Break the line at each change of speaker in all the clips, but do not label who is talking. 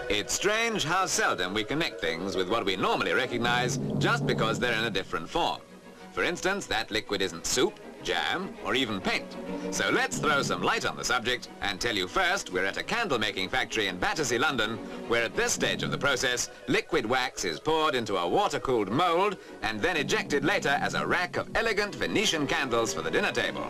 It's strange how seldom we connect things with what we normally recognize just because they're in a different form. For instance, that liquid isn't soup, jam, or even paint. So let's throw some light on the subject and tell you first we're at a candle-making factory in Battersea, London, where at this stage of the process, liquid wax is poured into a water-cooled mould and then ejected later as a rack of elegant Venetian candles for the dinner table.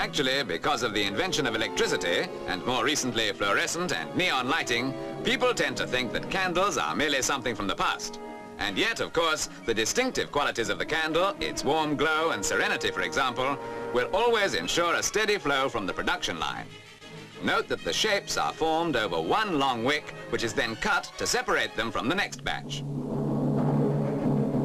Actually, because of the invention of electricity, and more recently fluorescent and neon lighting, people tend to think that candles are merely something from the past. And yet, of course, the distinctive qualities of the candle, its warm glow and serenity, for example, will always ensure a steady flow from the production line. Note that the shapes are formed over one long wick, which is then cut to separate them from the next batch.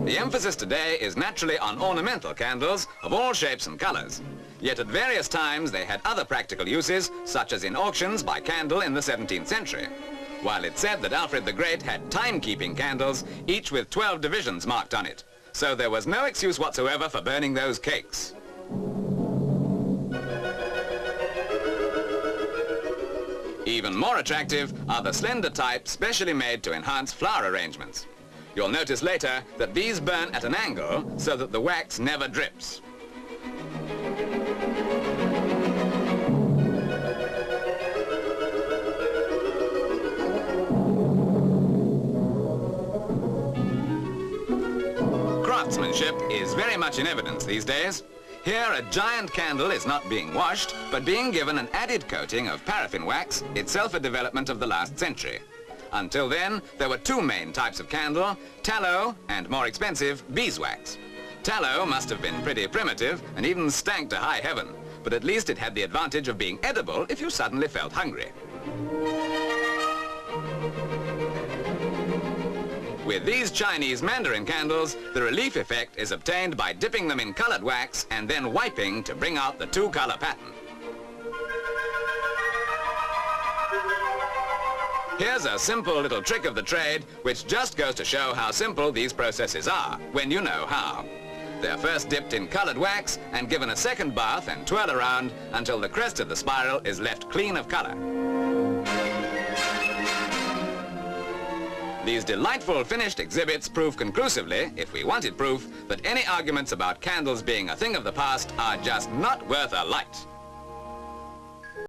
The emphasis today is naturally on ornamental candles of all shapes and colors. Yet at various times they had other practical uses, such as in auctions by candle in the 17th century. While it's said that Alfred the Great had timekeeping candles, each with 12 divisions marked on it. So there was no excuse whatsoever for burning those cakes. Even more attractive are the slender type specially made to enhance flower arrangements. You'll notice later that these burn at an angle so that the wax never drips. Craftsmanship is very much in evidence these days. Here, a giant candle is not being washed, but being given an added coating of paraffin wax, itself a development of the last century. Until then, there were two main types of candle, tallow and, more expensive, beeswax. Tallow must have been pretty primitive and even stank to high heaven, but at least it had the advantage of being edible if you suddenly felt hungry. With these Chinese mandarin candles, the relief effect is obtained by dipping them in colored wax and then wiping to bring out the two-color pattern. Here's a simple little trick of the trade, which just goes to show how simple these processes are, when you know how. They're first dipped in colored wax and given a second bath and twirl around until the crest of the spiral is left clean of color. These delightful finished exhibits prove conclusively, if we wanted proof, that any arguments about candles being a thing of the past are just not worth a light.